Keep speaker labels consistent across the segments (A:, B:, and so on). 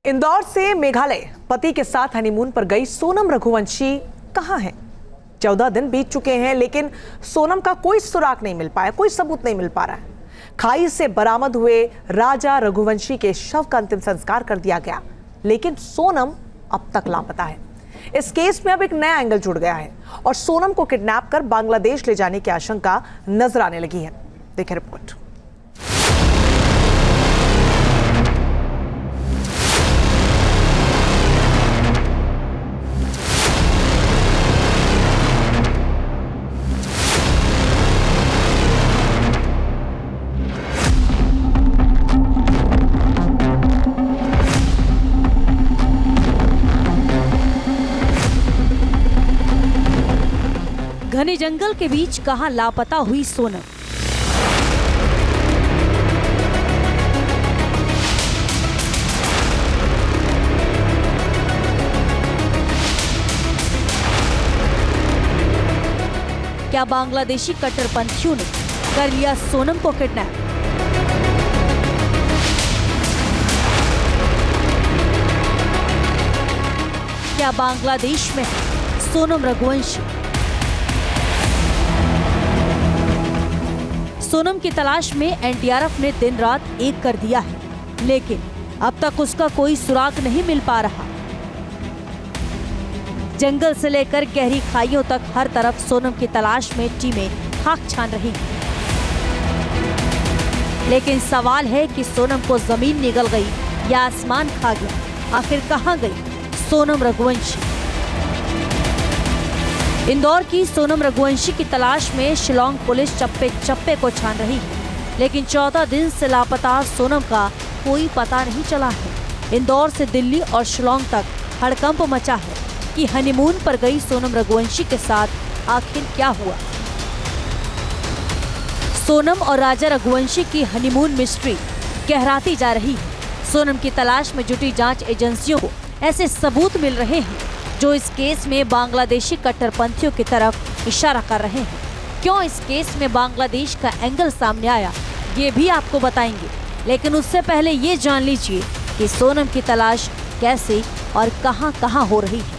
A: इंदौर से मेघालय पति के साथ हनीमून पर गई सोनम रघुवंशी कहां है? 14 दिन बीत चुके हैं, लेकिन सोनम का कोई सुराग नहीं मिल पाया, कोई सबूत नहीं मिल पा रहा है। खाई से बरामद हुए राजा रघुवंशी के शव का अंतिम संस्कार कर दिया गया, लेकिन सोनम अब तक लापता है। इस केस में अब एक नया एंगल जुड़ गया है और सोनम को किडनैप कर बांग्लादेश ले जाने की आशंका नजर आने लगी है। देखिए रिपोर्ट।
B: घने जंगल के बीच कहां लापता हुई सोनम। क्या बांग्लादेशी कट्टरपंथियों ने कर लिया सोनम को किडनैप? क्या बांग्लादेश में है सोनम रघुवंशी? सोनम की तलाश में एनडीआरएफ ने दिन रात एक कर दिया है, लेकिन अब तक उसका कोई सुराग नहीं मिल पा रहा। जंगल से लेकर गहरी खाइयों तक हर तरफ सोनम की तलाश में टीमें खाक छान रही हैं। लेकिन सवाल है कि सोनम को जमीन निगल गई या आसमान खा गया? आखिर कहां गई सोनम रघुवंशी? इंदौर की सोनम रघुवंशी की तलाश में शिलांग पुलिस चप्पे चप्पे को छान रही है, लेकिन 14 दिन से लापता सोनम का कोई पता नहीं चला है। इंदौर से दिल्ली और शिलांग तक हड़कंप मचा है कि हनीमून पर गई सोनम रघुवंशी के साथ आखिर क्या हुआ। सोनम और राजा रघुवंशी की हनीमून मिस्ट्री गहराती जा रही है। सोनम की तलाश में जुटी जांच एजेंसियों को ऐसे सबूत मिल रहे हैं जो इस केस में बांग्लादेशी कट्टरपंथियों की तरफ इशारा कर रहे हैं। क्यों इस केस में बांग्लादेश का एंगल सामने आया, ये भी आपको बताएंगे, लेकिन उससे पहले ये जान लीजिए कि सोनम की तलाश कैसे और कहां हो रही है।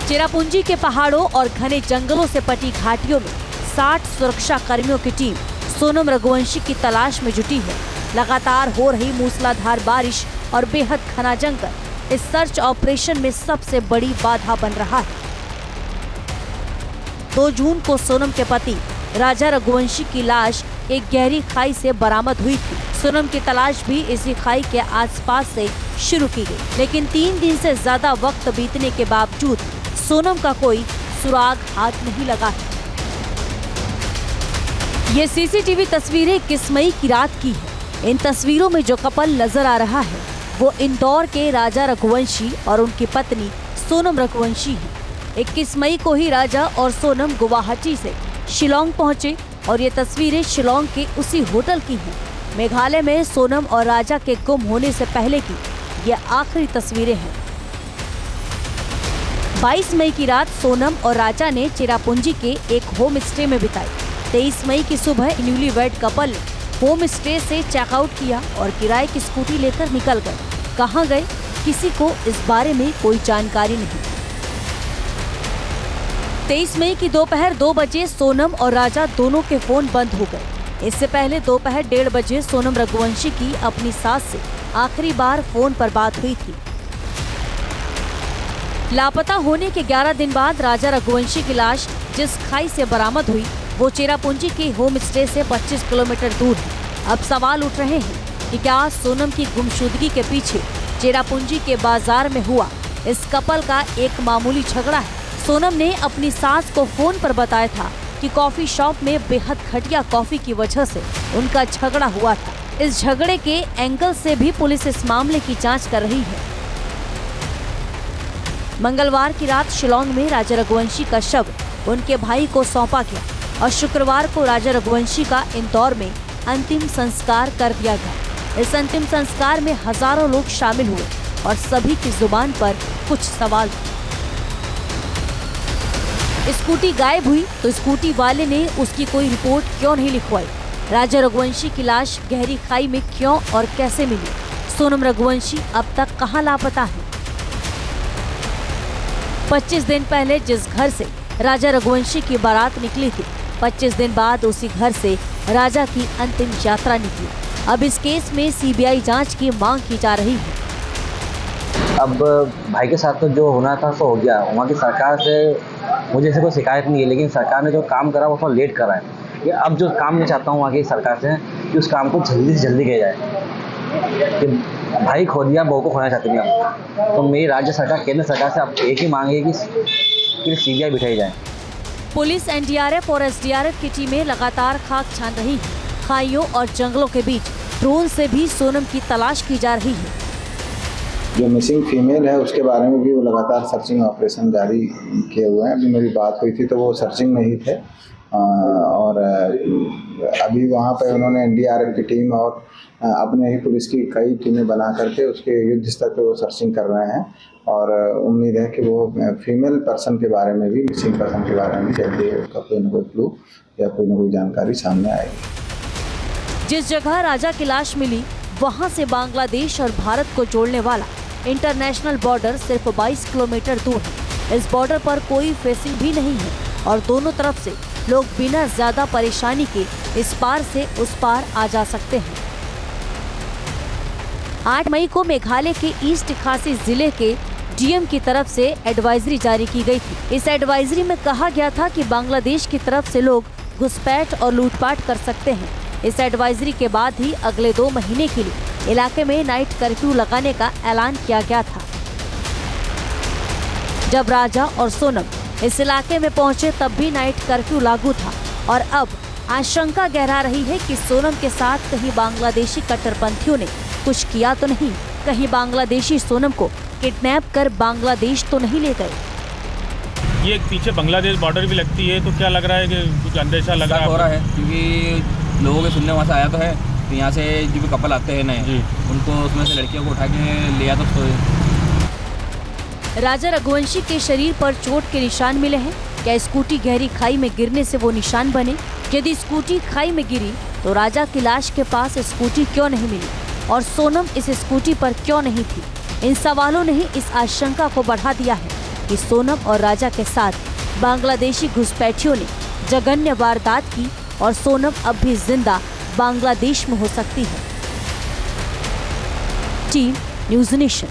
B: चेरापूंजी के पहाड़ों और घने जंगलों से पटी घाटियों में 60 सुरक्षा कर्मियों की टीम सोनम रघुवंशी की तलाश में जुटी है। लगातार हो रही मूसलाधार बारिश और बेहद घना जंगल इस सर्च ऑपरेशन में सबसे बड़ी बाधा बन रहा है। 2 जून को सोनम के पति राजा रघुवंशी की लाश एक गहरी खाई से बरामद हुई थी। सोनम की तलाश भी इसी खाई के आसपास से शुरू की गई, लेकिन 3 दिन से ज्यादा वक्त बीतने के बावजूद सोनम का कोई सुराग हाथ नहीं लगा है। ये सीसीटीवी तस्वीरें 21 मई की रात की है। इन तस्वीरों में जो कपल नजर आ रहा है वो इंदौर के राजा रघुवंशी और उनकी पत्नी सोनम रघुवंशी है। 21 मई को ही राजा और सोनम गुवाहाटी से शिलांग पहुंचे और ये तस्वीरें शिलांग के उसी होटल की हैं। मेघालय में सोनम और राजा के गुम होने से पहले की ये आखिरी तस्वीरें हैं। 22 मई की रात सोनम और राजा ने चेरापूंजी के एक होम स्टे में बिताई। 23 मई की सुबह न्यूलीवेड कपल ने होम स्टे से चेकआउट किया और किराए की स्कूटी लेकर निकल गए। कहां गए, किसी को इस बारे में कोई जानकारी नहीं। 23 मई की दोपहर 2 बजे सोनम और राजा दोनों के फोन बंद हो गए। इससे पहले दोपहर 1:30 बजे सोनम रघुवंशी की अपनी सास से आखिरी बार फोन पर बात हुई थी। लापता होने के 11 दिन बाद राजा रघुवंशी की लाश जिस खाई से बरामद हुई वो चेरापूंजी के होम स्टे से 25 किलोमीटर दूर है। अब सवाल उठ रहे हैं कि क्या सोनम की गुमशुदगी के पीछे चेरापूंजी के बाजार में हुआ इस कपल का एक मामूली झगड़ा है। सोनम ने अपनी सास को फोन पर बताया था कि कॉफी शॉप में बेहद घटिया कॉफी की वजह से उनका झगड़ा हुआ था। इस झगड़े के एंगल से भी पुलिस इस मामले की जांच कर रही है। मंगलवार की रात शिलांग में राजा रघुवंशी का शव उनके भाई को सौंपा गया और शुक्रवार को राजा रघुवंशी का इंदौर में अंतिम संस्कार कर दिया गया। इस अंतिम संस्कार में हजारों लोग शामिल हुए और सभी की जुबान पर कुछ सवाल थे। स्कूटी गायब हुई तो स्कूटी वाले ने उसकी कोई रिपोर्ट क्यों नहीं लिखवाई? राजा रघुवंशी की लाश गहरी खाई में क्यों और कैसे मिली? सोनम रघुवंशी अब तक कहां लापता है? 25 दिन पहले जिस घर से राजा रघुवंशी की बारात निकली थी, 25 दिन बाद उसी घर से राजा की अंतिम यात्रा निकली। अब इस केस में सीबीआई जांच की मांग की जा रही है।
C: अब भाई के साथ तो जो होना था सो हो गया। वहाँ की सरकार से मुझे ऐसे कोई शिकायत नहीं है, लेकिन सरकार ने जो काम करा वो थोड़ा लेट करा है। ये अब जो काम मैं चाहता हूँ वहाँ की सरकार से कि उस काम को जल्दी से जल्दी किया जाए। कि भाई खो दिया, बहू को खोना चाहते नहीं हम। तो मेरी राज्य सरकार, केंद्र सरकार से अब एक ही मांग है कि सीबीआई बिठाई जाए।
B: पुलिस, एनडीआरएफ और एसडीआरएफ की टीमें लगातार खाक छान रही है। खाइयों और जंगलों के बीच ड्रोन से भी सोनम की तलाश की जा रही है।
D: जो मिसिंग फीमेल है उसके बारे में भी वो लगातार सर्चिंग ऑपरेशन जारी किए हुए हैं। अभी मेरी बात हुई थी तो वो सर्चिंग में ही थे और अभी वहाँ पे उन्होंने एनडीआरएफ की टीम और अपने ही पुलिस की कई टीमें बना करके उसके युद्ध स्तर पे वो सर्चिंग कर रहे हैं और उम्मीद है कि वो फीमेल पर्सन के बारे में भी, मिसिंग पर्सन के बारे में भी जल्दी उसका कोई न कोई क्लू या कोई न कोई जानकारी सामने आएगी।
B: जिस जगह राजा की लाश मिली वहां से बांग्लादेश और भारत को जोड़ने वाला इंटरनेशनल बॉर्डर सिर्फ 22 किलोमीटर दूर है। इस बॉर्डर पर कोई फेंसिंग भी नहीं है और दोनों तरफ से लोग बिना ज्यादा परेशानी के इस पार से उस पार आ जा सकते हैं। 8 मई को मेघालय के ईस्ट खासी जिले के डीएम की तरफ से एडवाइजरी जारी की गई थी। इस एडवाइजरी में कहा गया था कि बांग्लादेश की तरफ से लोग घुसपैठ और लूटपाट कर सकते हैं। इस एडवाइजरी के बाद ही अगले 2 महीने के लिए इलाके में नाइट कर्फ्यू लगाने का ऐलान किया गया था। जब राजा और सोनम इस इलाके में पहुंचे तब भी नाइट कर्फ्यू लागू था और अब आशंका गहरा रही है कि सोनम के साथ कहीं बांग्लादेशी कट्टरपंथियों ने कुछ किया तो नहीं, कहीं बांग्लादेशी सोनम को किडनैप कर बांग्लादेश तो नहीं ले गए।
E: ये पीछे बांग्लादेश बॉर्डर भी लगती है, तो क्या लग रहा है कि कुछ अंदेशा लग रहा
F: है? क्योंकि लोगों के सुनने वहाँ से आया तो है, तो यहाँ से जो भी कपल आते हैं नए, उनको उसमें से लड़कियों को उठा के लिया तो।
B: राजा रघुवंशी के शरीर पर चोट के निशान मिले हैं। क्या स्कूटी गहरी खाई में गिरने से वो निशान बने? यदि स्कूटी खाई में गिरी तो राजा की लाश के पास स्कूटी क्यों नहीं मिली और सोनम इस स्कूटी पर क्यों नहीं थी? इन सवालों ने ही इस आशंका को बढ़ा दिया है कि सोनम और राजा के साथ बांग्लादेशी घुसपैठियों ने जघन्य वारदात की और सोनम अब भी जिंदा बांग्लादेश में हो सकती है। Team news nation.